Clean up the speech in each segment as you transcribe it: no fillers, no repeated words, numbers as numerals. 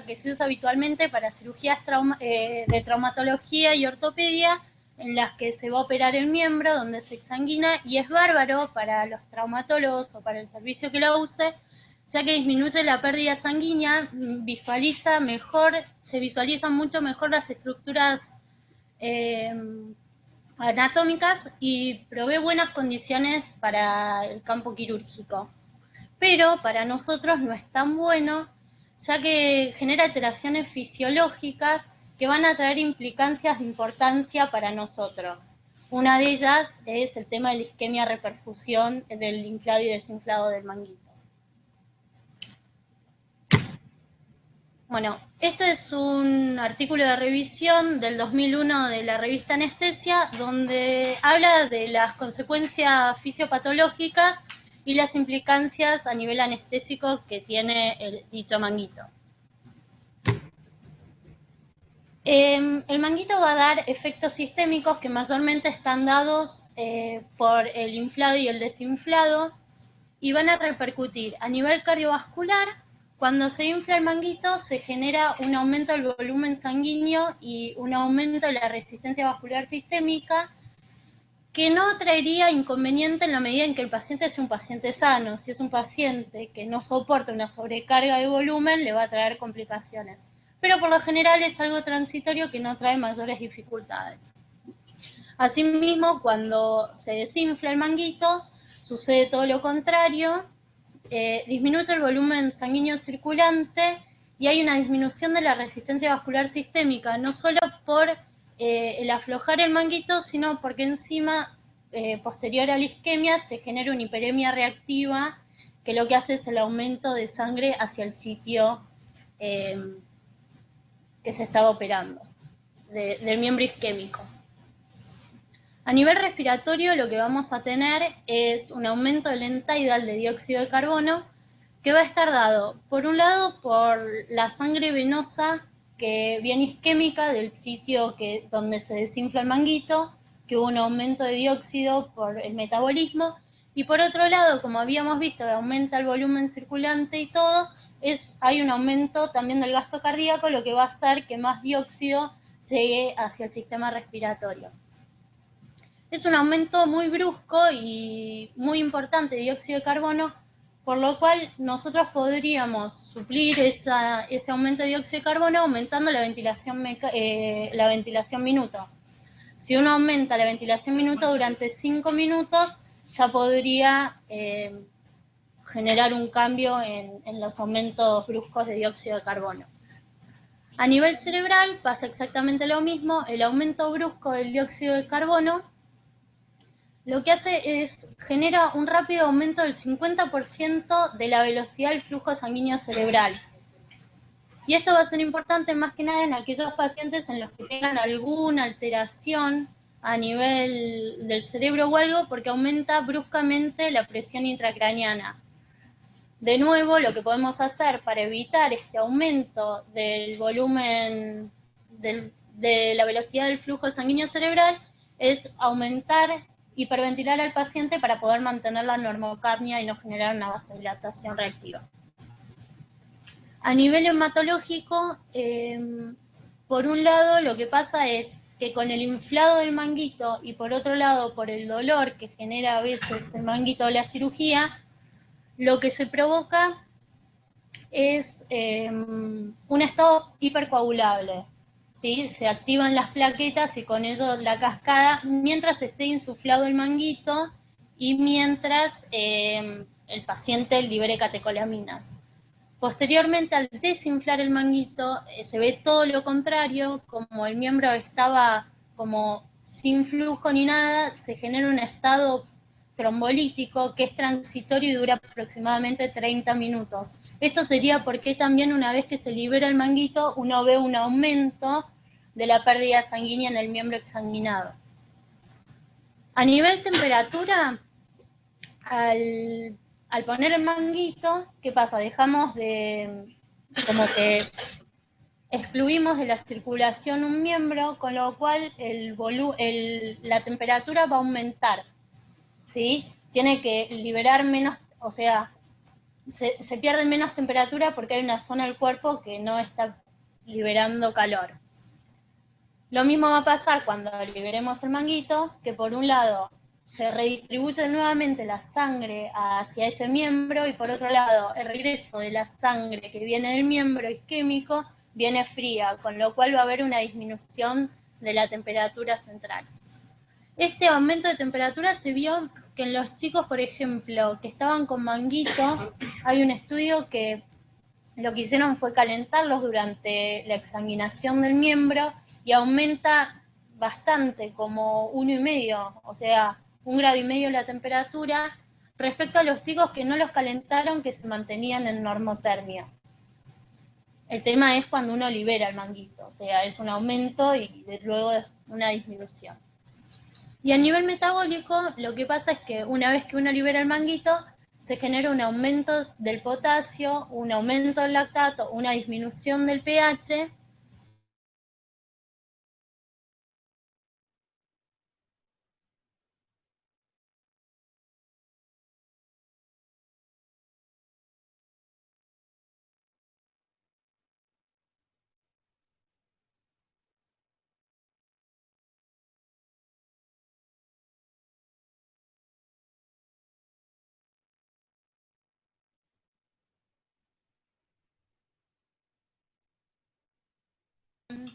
que se usa habitualmente para cirugías de traumatología y ortopedia, en las que se va a operar el miembro, donde se exsanguina, y es bárbaro para los traumatólogos o para el servicio que lo use, ya que disminuye la pérdida sanguínea, se visualizan mucho mejor las estructuras anatómicas y provee buenas condiciones para el campo quirúrgico. Pero para nosotros no es tan bueno, ya que genera alteraciones fisiológicas que van a traer implicancias de importancia para nosotros. Una de ellas es el tema de la isquemia-reperfusión del inflado y desinflado del manguito. Bueno, esto es un artículo de revisión del 2001 de la revista Anestesia, donde habla de las consecuencias fisiopatológicas y las implicancias a nivel anestésico que tiene dicho manguito. El manguito va a dar efectos sistémicos que mayormente están dados por el inflado y el desinflado y van a repercutir a nivel cardiovascular. Cuando se infla el manguito se genera un aumento del volumen sanguíneo y un aumento de la resistencia vascular sistémica que no traería inconveniente en la medida en que el paciente sea un paciente sano. Si es un paciente que no soporta una sobrecarga de volumen, le va a traer complicaciones. Pero por lo general es algo transitorio que no trae mayores dificultades. Asimismo, cuando se desinfla el manguito, sucede todo lo contrario, disminuye el volumen sanguíneo circulante y hay una disminución de la resistencia vascular sistémica, no solo por el aflojar el manguito, sino porque encima, posterior a la isquemia, se genera una hiperemia reactiva, que lo que hace es el aumento de sangre hacia el sitio que se estaba operando, del miembro isquémico. A nivel respiratorio lo que vamos a tener es un aumento del end-tidal de dióxido de carbono que va a estar dado, por un lado, por la sangre venosa que viene isquémica del sitio donde se desinfla el manguito, que hubo un aumento de dióxido por el metabolismo, y por otro lado, como habíamos visto, aumenta el volumen circulante y todo, hay un aumento también del gasto cardíaco, lo que va a hacer que más dióxido llegue hacia el sistema respiratorio. Es un aumento muy brusco y muy importante de dióxido de carbono, por lo cual nosotros podríamos suplir ese aumento de dióxido de carbono aumentando la ventilación minuto. Si uno aumenta la ventilación minuto durante 5 minutos, ya podría generar un cambio en los aumentos bruscos de dióxido de carbono. A nivel cerebral pasa exactamente lo mismo, el aumento brusco del dióxido de carbono lo que hace es genera un rápido aumento del 50% de la velocidad del flujo sanguíneo cerebral. Y esto va a ser importante más que nada en aquellos pacientes en los que tengan alguna alteración a nivel del cerebro o algo, porque aumenta bruscamente la presión intracraneana. De nuevo, lo que podemos hacer para evitar este aumento del volumen, de la velocidad del flujo sanguíneo cerebral, es hiperventilar al paciente para poder mantener la normocapnia y no generar una vasodilatación reactiva. A nivel hematológico, por un lado lo que pasa es que con el inflado del manguito y por otro lado por el dolor que genera a veces el manguito de la cirugía, lo que se provoca es un estado hipercoagulable. ¿Sí? Se activan las plaquetas y con ello la cascada mientras esté insuflado el manguito y mientras el paciente libere catecolaminas. Posteriormente, al desinflar el manguito, se ve todo lo contrario, como el miembro estaba como sin flujo ni nada, se genera un estado trombolítico que es transitorio y dura aproximadamente 30 minutos. Esto sería porque también una vez que se libera el manguito, uno ve un aumento de la pérdida sanguínea en el miembro exsanguinado. A nivel temperatura, al poner el manguito, ¿qué pasa? Dejamos como que excluimos de la circulación un miembro, con lo cual la temperatura va a aumentar, ¿sí? Tiene que liberar menos, o sea, se pierde menos temperatura porque hay una zona del cuerpo que no está liberando calor. Lo mismo va a pasar cuando liberemos el manguito, que por un lado se redistribuye nuevamente la sangre hacia ese miembro y por otro lado el regreso de la sangre que viene del miembro isquémico viene fría, con lo cual va a haber una disminución de la temperatura central. Este aumento de temperatura se vio que en los chicos, por ejemplo, que estaban con manguito, hay un estudio que lo que hicieron fue calentarlos durante la examinación del miembro y aumenta bastante, como 1,5, o sea, 1,5 grados la temperatura, respecto a los chicos que no los calentaron, que se mantenían en normotermia. El tema es cuando uno libera el manguito, o sea, es un aumento y luego una disminución. Y a nivel metabólico, lo que pasa es que una vez que uno libera el manguito, se genera un aumento del potasio, un aumento del lactato, una disminución del pH.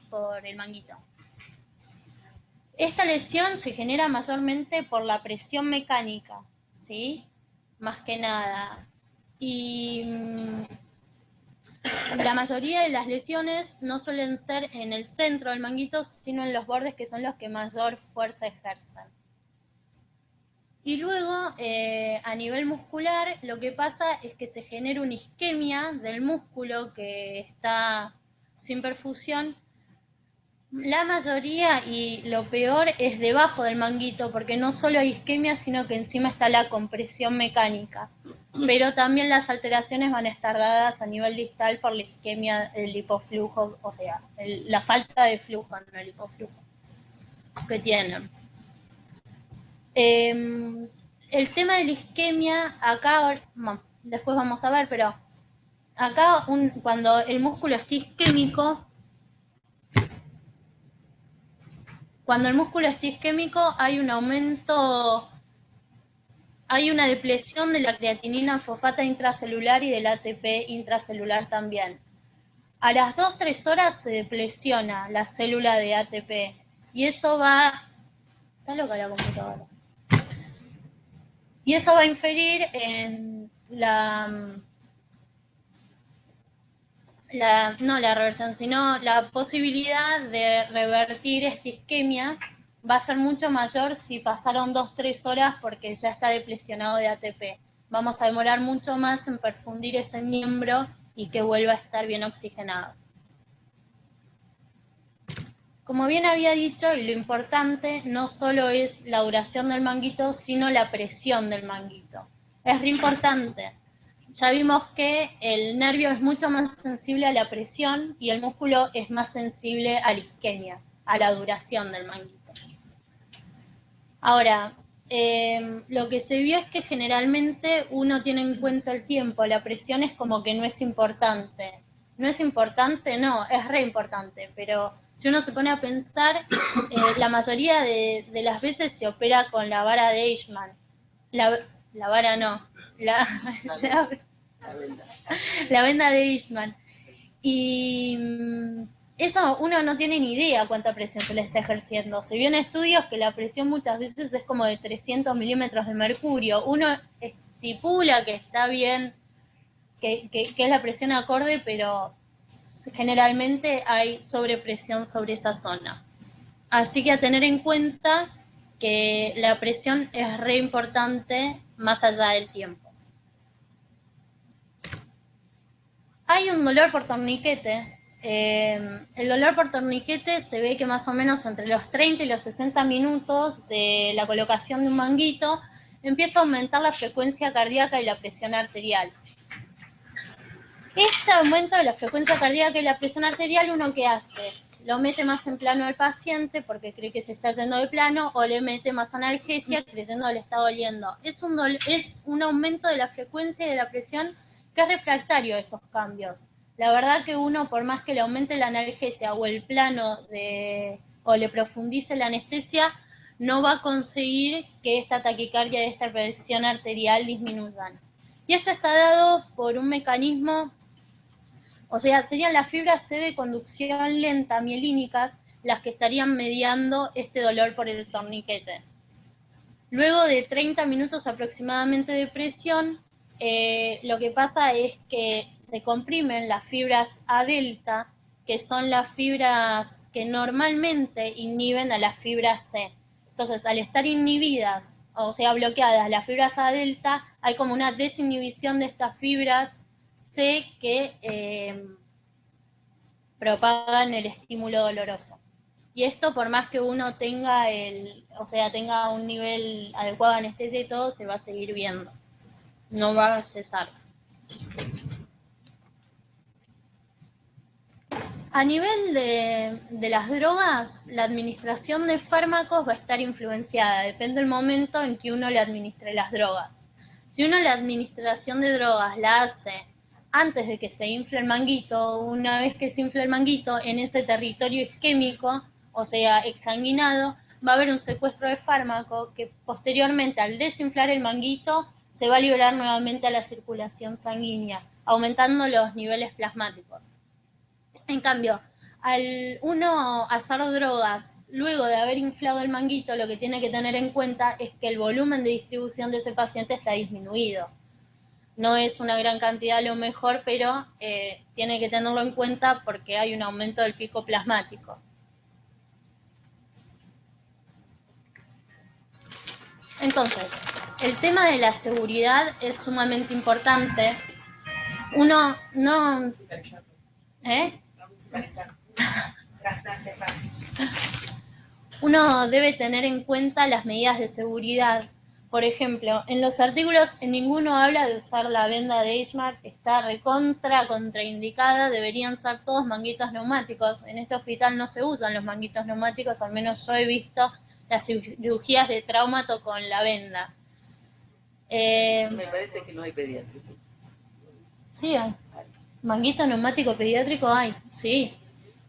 Por el manguito. Esta lesión se genera mayormente por la presión mecánica, ¿sí? Más que nada. Y la mayoría de las lesiones no suelen ser en el centro del manguito, sino en los bordes, que son los que mayor fuerza ejercen. Y luego, a nivel muscular, lo que pasa es que se genera una isquemia del músculo que está sin perfusión. La mayoría y lo peor es debajo del manguito, porque no solo hay isquemia, sino que encima está la compresión mecánica. Pero también las alteraciones van a estar dadas a nivel distal por la isquemia, el hipoflujo, o sea, la falta de flujo, no el hipoflujo que tienen. El tema de la isquemia, acá, bueno, después vamos a ver, pero acá cuando el músculo está isquémico, hay un aumento, hay una depresión de la creatinina fosfata intracelular y del ATP intracelular también. A las 2-3 horas se depresiona la célula de ATP y eso va... Está loca la computadora. Y eso va a inferir en no la reversión, sino la posibilidad de revertir esta isquemia va a ser mucho mayor si pasaron 2-3 horas porque ya está deplecionado de ATP. Vamos a demorar mucho más en perfundir ese miembro y que vuelva a estar bien oxigenado. Como bien había dicho, y lo importante no solo es la duración del manguito, sino la presión del manguito. Es re importante. Ya vimos que el nervio es mucho más sensible a la presión y el músculo es más sensible a la isquemia, a la duración del manguito. Ahora, lo que se vio es que generalmente uno tiene en cuenta el tiempo, la presión es como que no es importante. ¿No es importante? No, es re importante, pero si uno se pone a pensar, la mayoría de las veces se opera con la vara de Eichmann. La vara no, la venda de Eichmann. Y eso uno no tiene ni idea cuánta presión se le está ejerciendo. Se vio en estudios que la presión muchas veces es como de 300 milímetros de mercurio. Uno estipula que está bien, que es la presión acorde, pero generalmente hay sobrepresión sobre esa zona. Así que a tener en cuenta que la presión es re importante más allá del tiempo. Hay un dolor por torniquete. El dolor por torniquete se ve que más o menos entre los 30 y los 60 minutos de la colocación de un manguito empieza a aumentar la frecuencia cardíaca y la presión arterial. Este aumento de la frecuencia cardíaca y la presión arterial, ¿uno qué hace? Lo mete más en plano al paciente porque cree que se está yendo de plano, o le mete más analgesia creyendo que le está doliendo. Es un aumento de la frecuencia y de la presión que es refractario a esos cambios. La verdad que uno, por más que le aumente la analgesia o el plano o le profundice la anestesia, no va a conseguir que esta taquicardia y esta presión arterial disminuyan. Y esto está dado por un mecanismo, o sea, serían las fibras C de conducción lenta mielínicas las que estarían mediando este dolor por el torniquete. Luego de 30 minutos aproximadamente de presión, lo que pasa es que se comprimen las fibras A delta, que son las fibras que normalmente inhiben a las fibras C. Entonces, al estar inhibidas, o sea, bloqueadas las fibras A delta, hay como una desinhibición de estas fibras C que propagan el estímulo doloroso. Y esto, por más que uno tenga tenga un nivel adecuado de anestesia y todo, se va a seguir viendo. No va a cesar. A nivel de las drogas, la administración de fármacos va a estar influenciada, depende del momento en que uno le administre las drogas. Si uno la administración de drogas la hace antes de que se infle el manguito, una vez que se infla el manguito, en ese territorio isquémico, o sea, exsanguinado, va a haber un secuestro de fármaco que posteriormente, al desinflar el manguito, se va a liberar nuevamente a la circulación sanguínea, aumentando los niveles plasmáticos. En cambio, al uno hacer drogas luego de haber inflado el manguito, lo que tiene que tener en cuenta es que el volumen de distribución de ese paciente está disminuido. No es una gran cantidad a lo mejor, pero tiene que tenerlo en cuenta porque hay un aumento del pico plasmático. Entonces, el tema de la seguridad es sumamente importante. Uno no... Uno debe tener en cuenta las medidas de seguridad. Por ejemplo, en los artículos en ninguno habla de usar la venda de Eichmann, está contraindicada, deberían ser todos manguitos neumáticos. En este hospital no se usan los manguitos neumáticos, al menos yo he visto las cirugías de traumato con la venda. Me parece que no hay pediátrico. Sí, hay. Manguito neumático pediátrico hay, sí.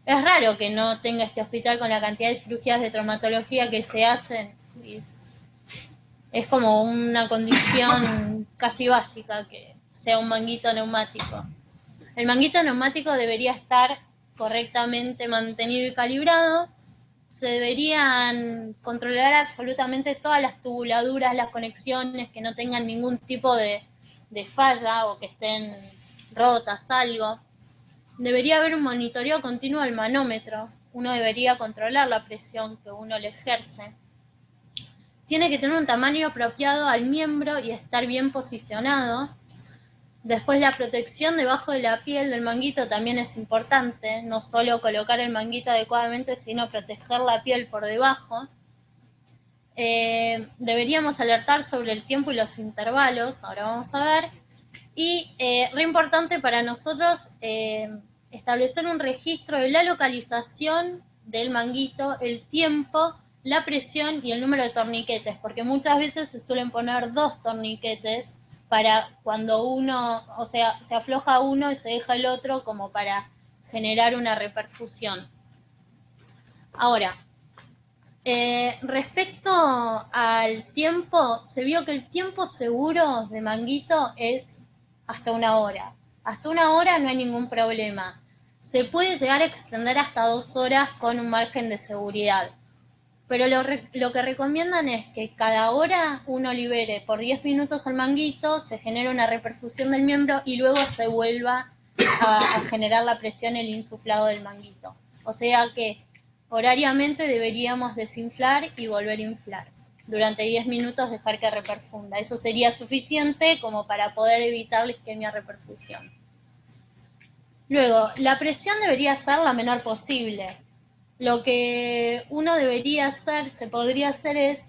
Es raro que no tenga este hospital con la cantidad de cirugías de traumatología que se hacen. Es como una condición casi básica que sea un manguito neumático. El manguito neumático debería estar correctamente mantenido y calibrado. Se deberían controlar absolutamente todas las tubuladuras, las conexiones, que no tengan ningún tipo de falla o que estén rotas, algo. Debería haber un monitoreo continuo del manómetro. Uno debería controlar la presión que uno le ejerce. Tiene que tener un tamaño apropiado al miembro y estar bien posicionado. Después la protección debajo de la piel del manguito también es importante, no solo colocar el manguito adecuadamente, sino proteger la piel por debajo. Deberíamos alertar sobre el tiempo y los intervalos, ahora vamos a ver. Y re importante para nosotros establecer un registro de la localización del manguito, el tiempo, la presión y el número de torniquetes, porque muchas veces se suelen poner 2 torniquetes para cuando uno, o sea, se afloja uno y se deja el otro como para generar una reperfusión. Ahora, respecto al tiempo, se vio que el tiempo seguro de manguito es hasta 1 hora. Hasta 1 hora no hay ningún problema. Se puede llegar a extender hasta 2 horas con un margen de seguridad. Pero lo que recomiendan es que cada hora uno libere por 10 minutos el manguito, se genere una reperfusión del miembro y luego se vuelva a generar la presión, el insuflado del manguito. O sea que horariamente deberíamos desinflar y volver a inflar. Durante 10 minutos dejar que reperfunda. Eso sería suficiente como para poder evitar la isquemia reperfusión. Luego, la presión debería ser la menor posible. Lo que uno debería hacer, se podría hacer es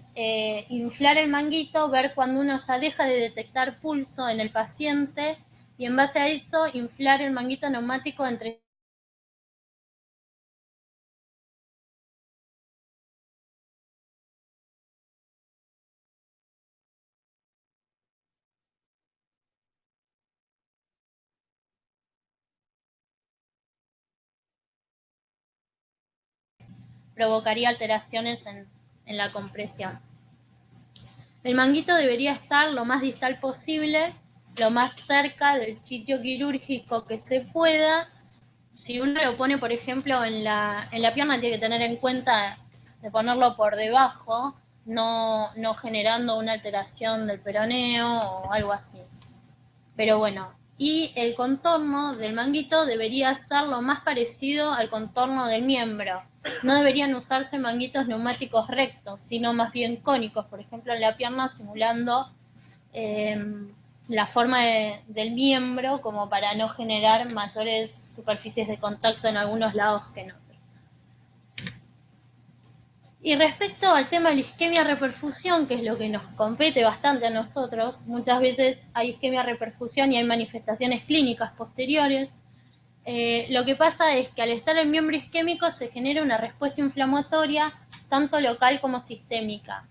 inflar el manguito, ver cuando uno ya deja de detectar pulso en el paciente y en base a eso inflar el manguito neumático entre provocaría alteraciones en la compresión. El manguito debería estar lo más distal posible, lo más cerca del sitio quirúrgico que se pueda. Si uno lo pone, por ejemplo, en la pierna, tiene que tener en cuenta de ponerlo por debajo, no generando una alteración del peroneo o algo así. Pero bueno, y el contorno del manguito debería ser lo más parecido al contorno del miembro. No deberían usarse manguitos neumáticos rectos, sino más bien cónicos, por ejemplo en la pierna simulando la forma del miembro, como para no generar mayores superficies de contacto en algunos lados que en otros. Y respecto al tema de la isquemia-reperfusión, que es lo que nos compete bastante a nosotros, muchas veces hay isquemia-reperfusión y hay manifestaciones clínicas posteriores. Lo que pasa es que al estar el miembro isquémico se genera una respuesta inflamatoria, tanto local como sistémica.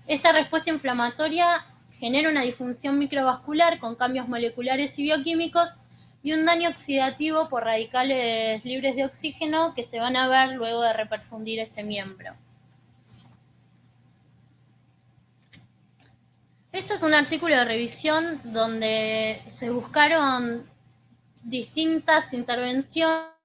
Esta respuesta inflamatoria genera una disfunción microvascular con cambios moleculares y bioquímicos y un daño oxidativo por radicales libres de oxígeno que se van a ver luego de reperfundir ese miembro. Esto es un artículo de revisión donde se buscaron distintas intervenciones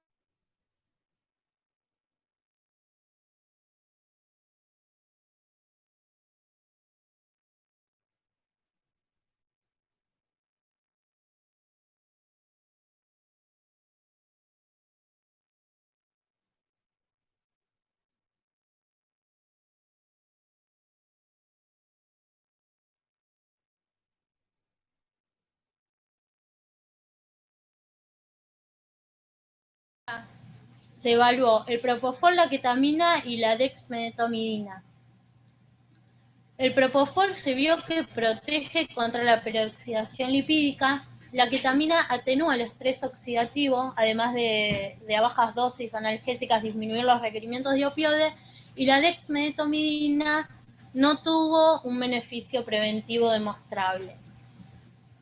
se evaluó el propofol, la ketamina y la dexmedetomidina. El propofol se vio que protege contra la peroxidación lipídica, la ketamina atenúa el estrés oxidativo, además de a bajas dosis analgésicas disminuir los requerimientos de opioides, y la dexmedetomidina no tuvo un beneficio preventivo demostrable.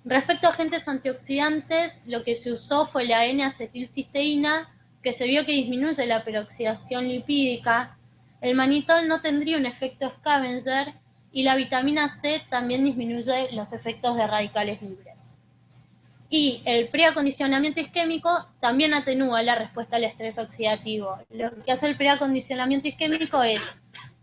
Respecto a agentes antioxidantes, lo que se usó fue la N-acetilcisteína, que se vio que disminuye la peroxidación lipídica. El manitol no tendría un efecto scavenger y la vitamina C también disminuye los efectos de radicales libres. Y el preacondicionamiento isquémico también atenúa la respuesta al estrés oxidativo. Lo que hace el preacondicionamiento isquémico es,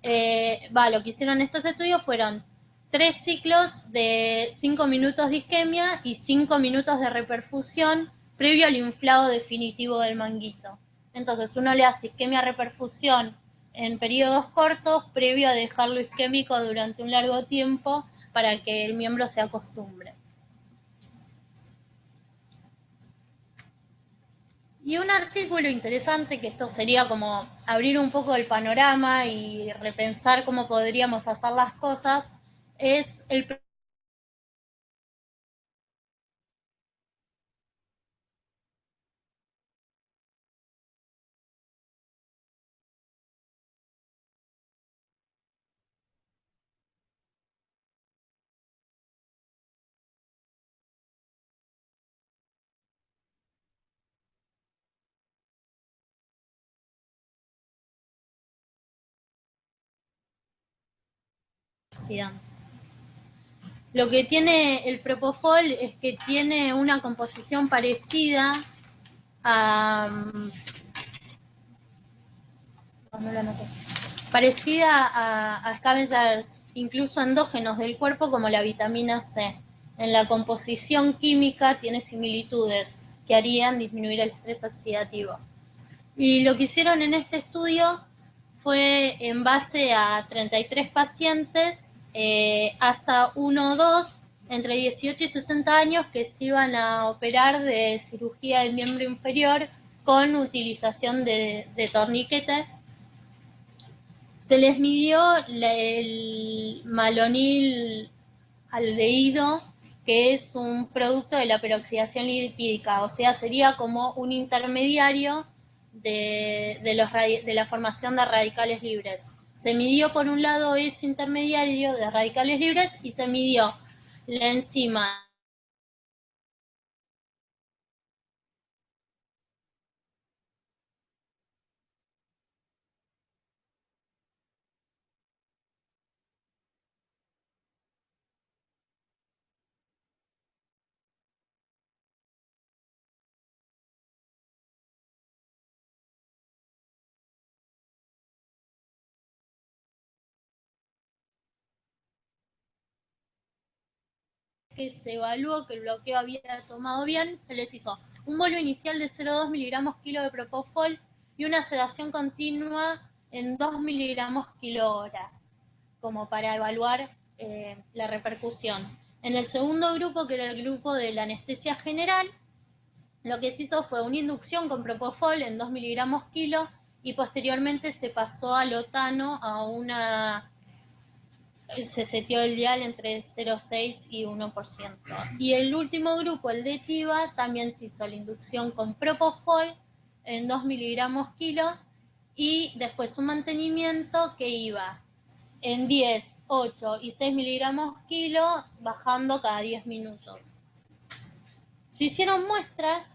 lo que hicieron estos estudios fueron 3 ciclos de 5 minutos de isquemia y 5 minutos de reperfusión previo al inflado definitivo del manguito. Entonces uno le hace isquemia-reperfusión en periodos cortos previo a dejarlo isquémico durante un largo tiempo para que el miembro se acostumbre. Y un artículo interesante, que esto sería como abrir un poco el panorama y repensar cómo podríamos hacer las cosas, es el oxidante. Lo que tiene el propofol es que tiene una composición parecida a, scavengers incluso endógenos del cuerpo como la vitamina C. En la composición química tiene similitudes que harían disminuir el estrés oxidativo. Y lo que hicieron en este estudio fue en base a 33 pacientes, ASA 1-2, entre 18 y 60 años, que se iban a operar de cirugía del miembro inferior con utilización de torniquete. Se les midió el malonil aldehído, que es un producto de la peroxidación lipídica, o sea, sería como un intermediario de la formación de radicales libres. Se midió por un lado ese intermediario de radicales libres y se midió la enzima que se evaluó que el bloqueo había tomado bien, se les hizo un bolo inicial de 0,2 miligramos kilo de propofol y una sedación continua en 2 miligramos kilo hora, como para evaluar la repercusión. En el segundo grupo, que era el grupo de la anestesia general, lo que se hizo fue una inducción con propofol en 2 miligramos kilo y posteriormente se pasó al otano a una, se setió el dial entre 0,6 y 1%. Y el último grupo, el de TIVA, también se hizo la inducción con propofol en 2 miligramos kilo y después un mantenimiento que iba en 10, 8 y 6 miligramos kilo, bajando cada 10 minutos. Se hicieron muestras,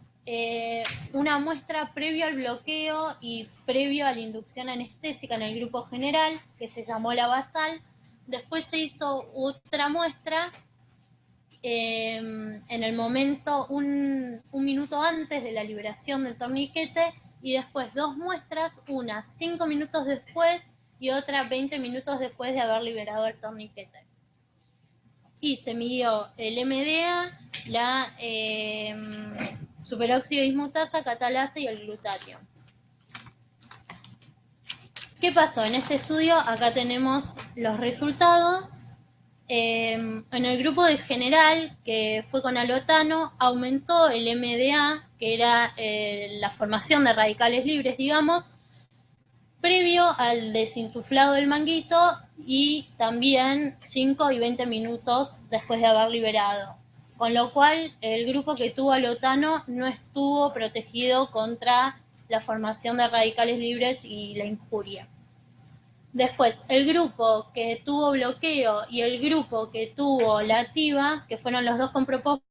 una muestra previo al bloqueo y previo a la inducción anestésica en el grupo general, que se llamó la basal. Después se hizo otra muestra en el momento, un minuto antes de la liberación del torniquete, y después 2 muestras, una 5 minutos después y otra 20 minutos después de haber liberado el torniquete. Y se midió el MDA, la superóxido dismutasa, catalasa y el glutatión. ¿Qué pasó? En este estudio, acá tenemos los resultados. En el grupo de general, que fue con alotano, aumentó el MDA, que era la formación de radicales libres, digamos, previo al desinsuflado del manguito y también 5 y 20 minutos después de haber liberado. Con lo cual, el grupo que tuvo alotano no estuvo protegido contra la formación de radicales libres y la injuria. Después, el grupo que tuvo bloqueo y el grupo que tuvo la activa, que fueron los dos con propósito,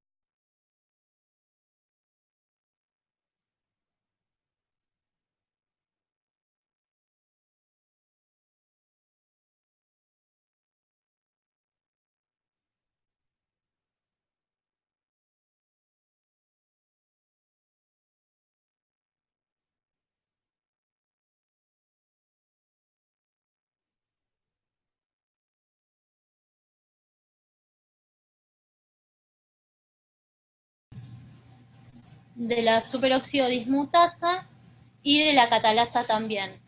de la superóxido dismutasa y de la catalasa también,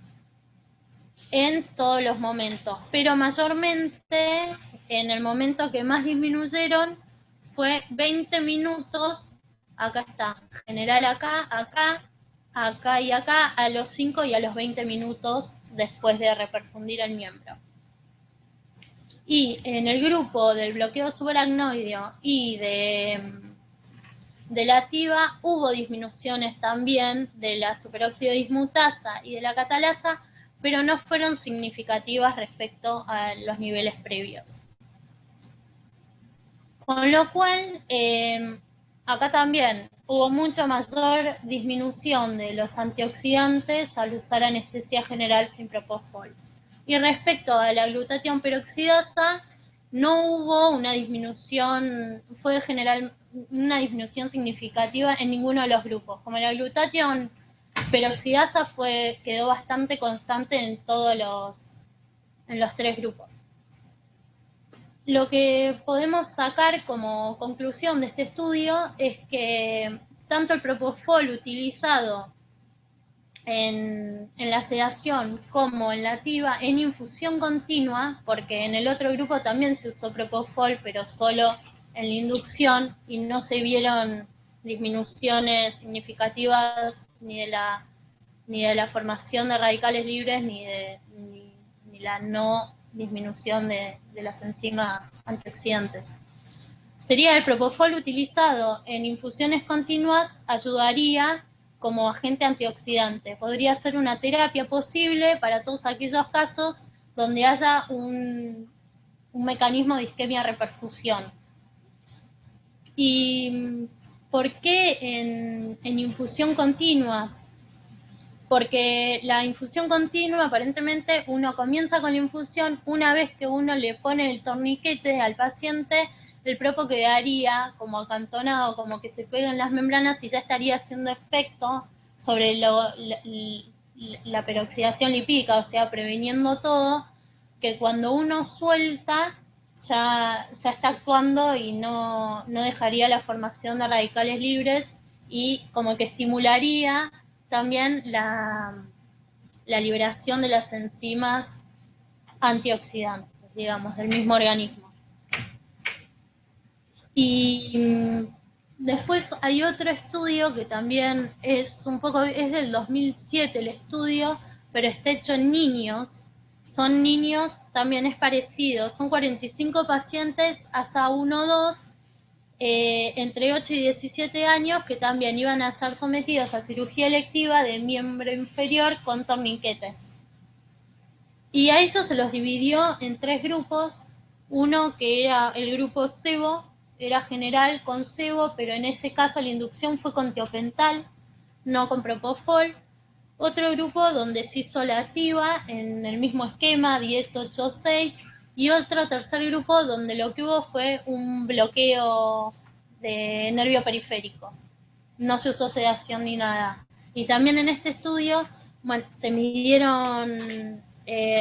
en todos los momentos, pero mayormente en el momento que más disminuyeron fue 20 minutos, acá está, general acá, acá, acá y acá, a los 5 y a los 20 minutos después de reperfundir el miembro. Y en el grupo del bloqueo subaracnoideo y de la activa hubo disminuciones también de la superóxido dismutasa y de la catalasa, pero no fueron significativas respecto a los niveles previos. Con lo cual, acá también hubo mucho mayor disminución de los antioxidantes al usar anestesia general sin propofol. Y respecto a la glutatión peroxidasa, no hubo una disminución, fue general una disminución significativa en ninguno de los grupos. Como la glutatión peroxidasa quedó bastante constante en todos los 3 grupos. Lo que podemos sacar como conclusión de este estudio es que tanto el propofol utilizado en la sedación como en la activa en infusión continua, porque en el otro grupo también se usó propofol, pero solo en la inducción y no se vieron disminuciones significativas ni de la formación de radicales libres ni la no disminución de las enzimas antioxidantes. Sería el propofol utilizado en infusiones continuas, ayudaría como agente antioxidante. Podría ser una terapia posible para todos aquellos casos donde haya un mecanismo de isquemia-reperfusión. ¿Y por qué en infusión continua? Porque la infusión continua, aparentemente, uno comienza con la infusión, una vez que uno le pone el torniquete al paciente, el propo quedaría como acantonado, como que se pega en las membranas y ya estaría haciendo efecto sobre la peroxidación lipídica, o sea, previniendo todo, que cuando uno suelta, ya está actuando y no dejaría la formación de radicales libres y como que estimularía también la liberación de las enzimas antioxidantes, digamos, del mismo organismo. Y después hay otro estudio que también es del 2007 el estudio, pero está hecho en niños. Son niños, también es parecido, son 45 pacientes ASA 1-2, entre 8 y 17 años, que también iban a ser sometidos a cirugía electiva de miembro inferior con torniquete. Y a eso se los dividió en 3 grupos. Uno que era el grupo SEBO, era general con SEBO, pero en ese caso la inducción fue con tiopental, no con propofol. Otro grupo donde se hizo la activa en el mismo esquema, 10-8-6. Y otro tercer grupo donde lo que hubo fue un bloqueo de nervio periférico. No se usó sedación ni nada. Y también en este estudio, bueno, se midieron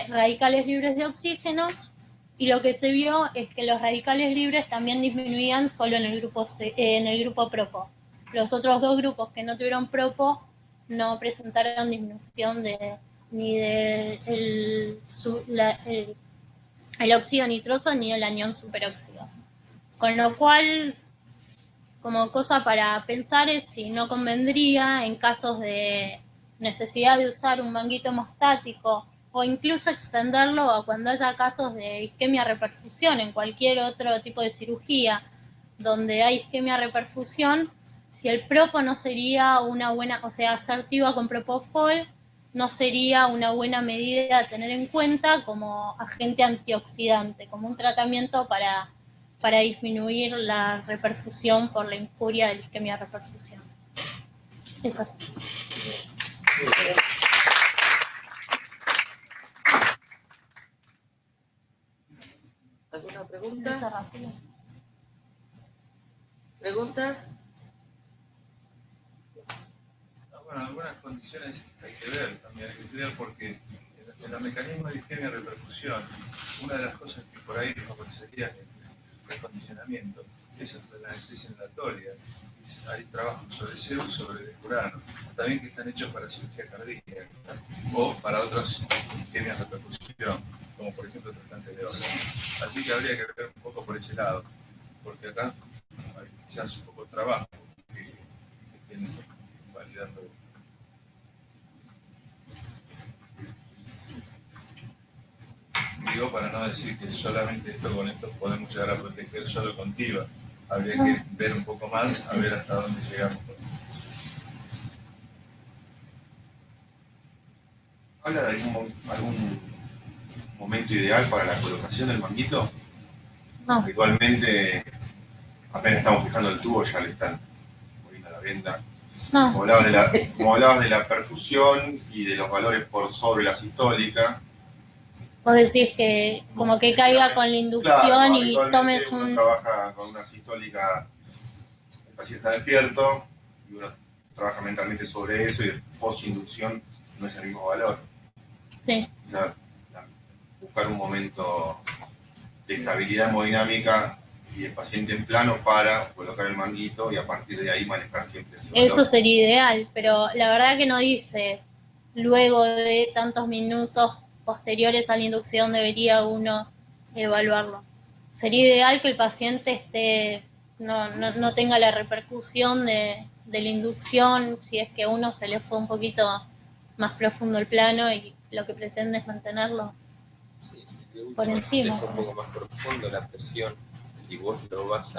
radicales libres de oxígeno y lo que se vio es que los radicales libres también disminuían solo en el grupo propo. Los otros 2 grupos que no tuvieron propo no presentaron disminución ni del el óxido nitroso ni el anión superóxido. Con lo cual, como cosa para pensar es si no convendría en casos de necesidad de usar un manguito hemostático o incluso extenderlo a cuando haya casos de isquemia reperfusión en cualquier otro tipo de cirugía donde hay isquemia reperfusión, si el propo no sería una buena, o sea, asertiva con propofol no sería una buena medida a tener en cuenta como agente antioxidante, como un tratamiento para disminuir la reperfusión por la injuria de la isquemia reperfusión. Eso. ¿Alguna pregunta? ¿Preguntas? Bueno, algunas condiciones hay que ver también, hay que estudiar porque en los mecanismos de isquemia reperfusión, una de las cosas que por ahí favorecería el recondicionamiento es la anestesia inhalatoria. Hay trabajos sobre SEU y sobre el curano, también que están hechos para cirugía cardíaca o para otras isquemias de reperfusión, como por ejemplo trasplantes de órganos. Así que habría que ver un poco por ese lado, porque acá hay quizás un poco de trabajo que estén validando. Digo, para no decir que solamente esto con esto podemos llegar a proteger solo con TIVA. Habría que ver un poco más, a ver hasta dónde llegamos. ¿Habla de algún momento ideal para la colocación del manguito? No. Habitualmente, apenas estamos fijando el tubo, ya le están poniendo la venda. No. Como hablabas de la perfusión y de los valores por sobre la sistólica. Vos decís que como que caiga con la inducción, claro, y tomes uno trabaja con una sistólica, el paciente está despierto y uno trabaja mentalmente sobre eso y post-inducción no es el mismo valor. Sí. O sea, buscar un momento de estabilidad hemodinámica y el paciente en plano para colocar el manguito y a partir de ahí manejar siempre ese valor. Eso sería ideal, pero la verdad que no dice luego de tantos minutos posteriores a la inducción debería uno evaluarlo. Sería ideal que el paciente no tenga la repercusión de la inducción si es que uno se le fue un poquito más profundo el plano y lo que pretende es mantenerlo por encima. Si un poco más profundo la presión, si vos lo vas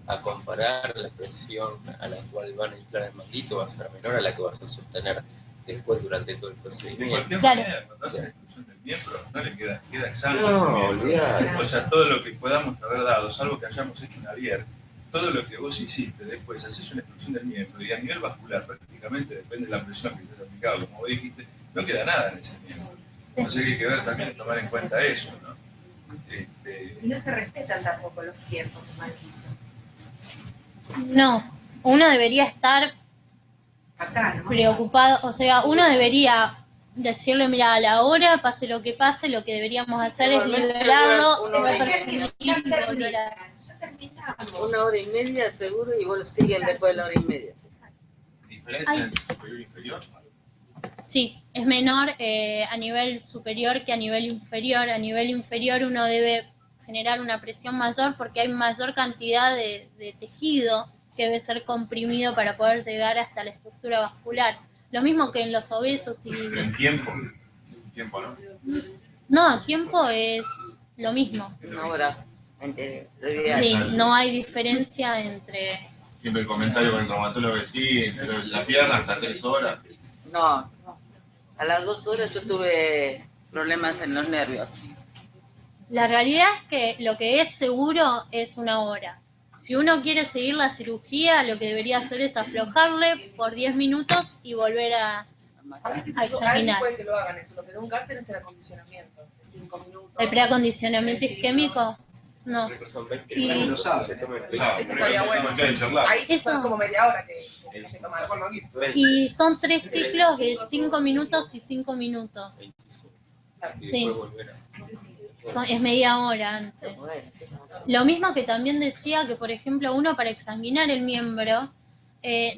a comparar, la presión a la cual van a inflar el manguito va a ser menor a la que vas a sostener después durante todo el procedimiento. De cualquier claro. manera, cuando hacen la exclusión del miembro, no le queda exsangue. No, olvidate. O sea, todo lo que podamos haber dado, salvo que hayamos hecho un ABIER, todo lo que vos hiciste después, haces una exclusión del miembro y a nivel vascular prácticamente depende de la presión que te has aplicado, como vos dijiste, no queda nada en ese miembro. Entonces hay que ver también, tomar en cuenta eso, ¿no? Y no se respetan tampoco los tiempos, maldito. No, uno debería estar acá, ¿no? preocupado, o sea, uno debería decirle, mira, a la hora, pase, lo que lo que deberíamos hacer es liberarlo, Ya volver Una hora y media seguro y vos siguen después de la hora y media. ¿Diferencia entre superior e inferior? Sí, es menor a nivel superior que a nivel inferior. A nivel inferior uno debe generar una presión mayor porque hay mayor cantidad de tejido que debe ser comprimido para poder llegar hasta la estructura vascular. Lo mismo que en los obesos y... En tiempo. En tiempo, ¿no? No, tiempo es lo mismo. Una hora. Sí, no hay diferencia entre... Siempre el comentario con el traumatólogo es sí, pero la pierna hasta 3 horas. No, a las 2 horas yo tuve problemas en los nervios. La realidad es que lo que es seguro es 1 hora. Si uno quiere seguir la cirugía, lo que debería hacer es aflojarle por 10 minutos y volver a veces examinar. puede que lo hagan eso, lo que nunca hacen es el acondicionamiento, de 5 minutos. ¿El preacondicionamiento isquémico? No. Y Eso estaría bueno. Ahí Eso- son como media hora que se toman. Y son 3 ciclos de 5 minutos y 5 minutos. Sí. Es media hora antes. Lo mismo que también decía que, por ejemplo, uno para exsanguinar el miembro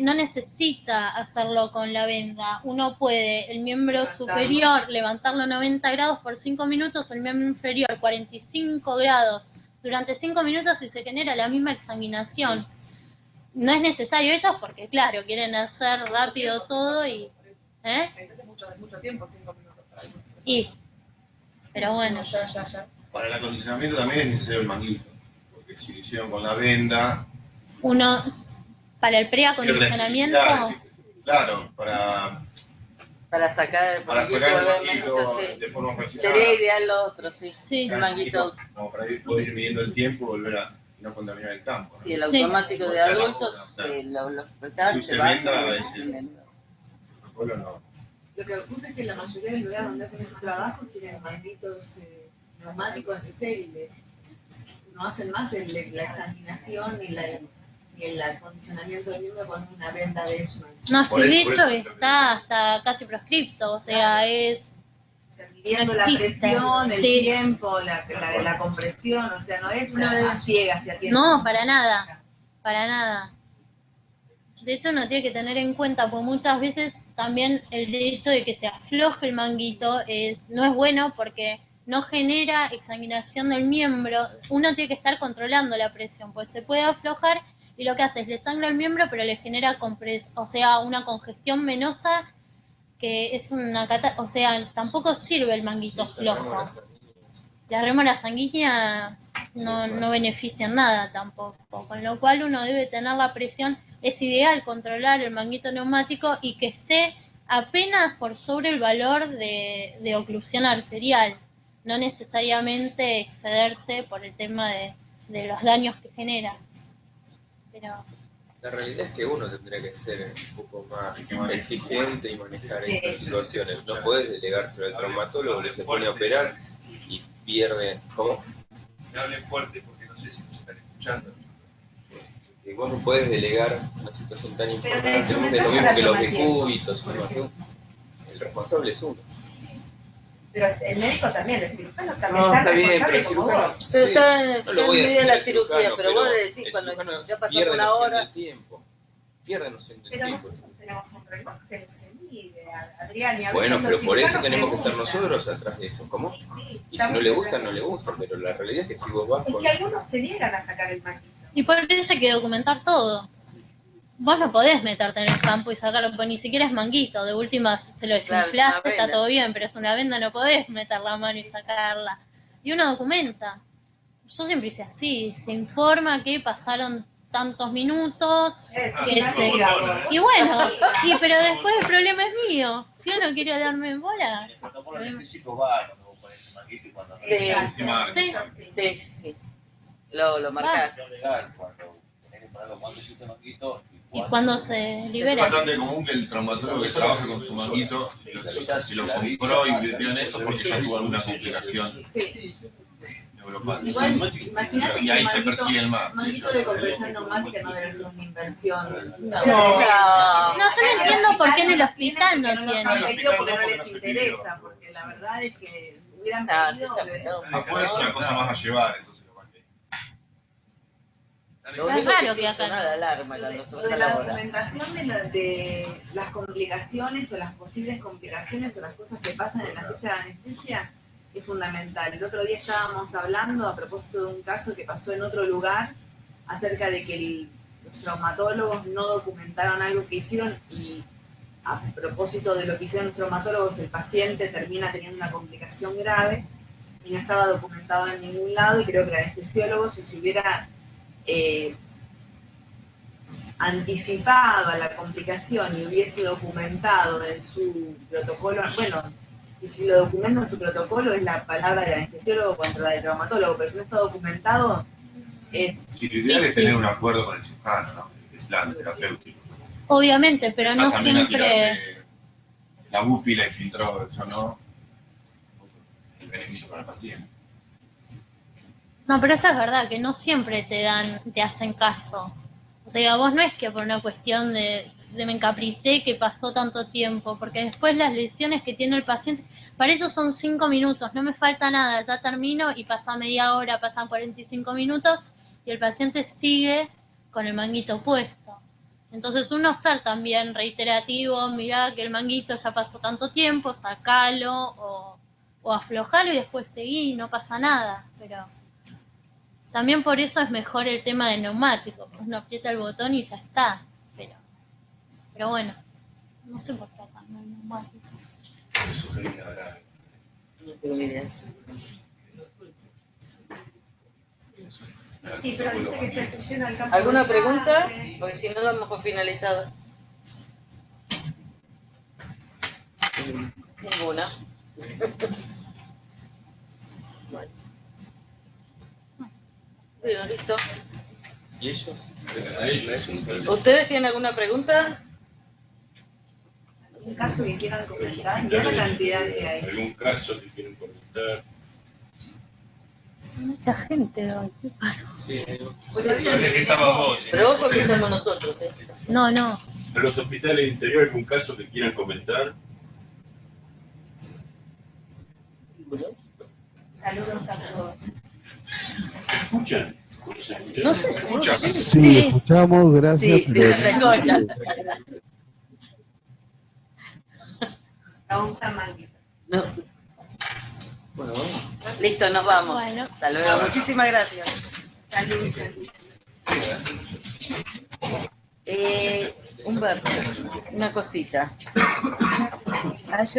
no necesita hacerlo con la venda. Uno puede el miembro superior levantarlo 90 grados por 5 minutos o el miembro inferior 45 grados durante 5 minutos y se genera la misma exsanguinación. No es necesario ellos porque, claro, quieren hacer rápido todo y... Es mucho tiempo, 5 minutos. Pero bueno. Ya. Para el acondicionamiento también es necesario el manguito, porque si lo hicieron con la venda... Uno, para el preacondicionamiento... Claro, para sacar el manguito sí. de forma precisa. Sería ideal lo otro, sí. Sí. El manguito. Como para ir midiendo el tiempo y volver a no contaminar el campo, ¿no? Sí, el automático de adultos, lo apretás, se va. No. Lo que ocurre es que la mayoría de lugares donde hacen estos trabajos tienen manguitos neumáticos estériles. No hacen más de la exsanguinación y el acondicionamiento del miembro con una venda de Edgeman. No, es que de hecho está hasta casi proscripto, o sea, es... Midiendo no la existe. presión, el Sí. tiempo, la compresión, o sea, no es a ciegas. No, para nada. De hecho, uno tiene que tener en cuenta, porque muchas veces también el hecho de que se afloje el manguito no es bueno porque no genera exsanguinación del miembro. Uno tiene que estar controlando la presión, pues se puede aflojar y lo que hace es le sangra el miembro, pero le genera una congestión venosa que es o sea, tampoco sirve el manguito flojo. La rémora sanguínea no beneficia en nada tampoco, con lo cual uno debe tener la presión. Es ideal controlar el manguito neumático y que esté apenas por sobre el valor de oclusión arterial, no necesariamente excederse por el tema de los daños que genera. Pero la realidad es que uno tendría que ser un poco más exigente y manejar estas situaciones. No podés delegárselo al traumatólogo que se pone a operar y pierde. ¿Cómo? No hablen fuerte porque no sé si nos están escuchando. Que vos no podés delegar una situación tan importante, el es lo instrumento mismo para que los tomar tiempo. decúbitos. El responsable es uno. Pero el médico también, el cirujano también No, está bien, responsable pero el como cirujano. vos. Pero está No lo voy a muy decir bien la al cirugía, cirujano, pero vos decís el cuando cirujano ya pasó pierde una noción hora. del tiempo. Pierde noción del Pero tiempo. nosotros tenemos un reloj que se mide, Adrián, y a veces Bueno, los pero por eso cirujanos tenemos que estar preguntan. nosotros atrás de eso. ¿Cómo? Sí, Y si no le gusta, no le gusta, pero la realidad es que si vos vas Es con... que algunos se niegan a sacar el manguito. y por eso hay que documentar todo. Vos no podés meterte en el campo y sacarlo, porque ni siquiera es manguito. De última se lo Claro, es desinflás, una está venda. todo bien, pero es una venda, no podés meter la mano y sacarla. Y uno documenta. Yo siempre hice así, se informa que pasaron tantos minutos. Eso, Que una se- amiga, vos. Y bueno, pero después el problema es mío. Si uno quiere darme bola. El protocolo anestésico va cuando vos pones el manguito y cuando Sí. Encima, Sí. Sí. Lo marcás. es legal cuando tenés que poner los guantes y este manguito Y cuando se es libera. bastante común que el traumatólogo que trabaje con su manguito y lo compró y invirtió en eso porque ya tuvo alguna complicación Sí. neuropático. Igual, imagínate Y que ahí un se persigue el mar. manguito de compresión neumática no debe ser una inversión. No. No, yo no entiendo por qué en el hospital no No los tienen. han pedido porque no porque les no se interesa, pidió. porque la verdad es que hubieran Ah, sí, pedido. se apretó un Afuera es una cosa más a llevar, entonces lo van a pedir. Lo Es único raro sí que acá sonó no. la alarma Lo cuando de sonó la la hora. documentación de las complicaciones o las posibles complicaciones o las cosas que pasan en la fecha de anestesia es fundamental. El otro día estábamos hablando a propósito de un caso que pasó en otro lugar acerca de que los traumatólogos no documentaron algo que hicieron y a propósito de lo que hicieron los traumatólogos el paciente termina teniendo una complicación grave y no estaba documentado en ningún lado y creo que el anestesiólogo si se hubiera anticipado a la complicación y hubiese documentado en su protocolo, bueno, y si lo documenta en su protocolo es la palabra del anestesiólogo contra la del traumatólogo, pero si no está documentado es... Sí, lo ideal es tener un acuerdo con el cirujano, ¿no? El plan terapéutico. Obviamente, pero no También a tirar siempre. de la UPI la infiltró, eso no. El beneficio para el paciente. No, pero eso es verdad, que no siempre te hacen caso. O sea, vos no es que por una cuestión de me encapriché que pasó tanto tiempo, porque después las lesiones que tiene el paciente, para eso son 5 minutos, no me falta nada, ya termino y pasa media hora, pasan 45 minutos y el paciente sigue con el manguito puesto. Entonces uno ser también reiterativo, mirá que el manguito ya pasó tanto tiempo, sacalo o aflojalo y después seguí, no pasa nada, pero... También por eso es mejor el tema del neumático, porque uno aprieta el botón y ya está. Pero bueno, no sé por qué acá no hay neumático. No tengo ni idea. Sí, pero dice que se llena el campo. ¿Alguna de pregunta? sangre. Porque si no damos por finalizado. Ninguna. Bueno, listo. ¿Y ellos? A ellos. ¿Ustedes tienen alguna pregunta? Un caso que quieran comentar, mira la cantidad que hay. ¿Algún caso que quieren comentar? Mucha gente hoy, ¿qué pasa? Sí, Sabés que estaba vos. Pero ojo que estamos nosotros, ¿eh? No, no. ¿En los hospitales interiores algún caso que quieran comentar? Saludos a todos. ¿Escuchan? No sé si Escucha. Sí, escuchamos, gracias. Sí, sí, se escucha. La usa manguita. No. Bueno, vamos. Listo, nos vamos. Bueno. Hasta luego. Muchísimas gracias. Saludos. Humberto, una cosita. Ayer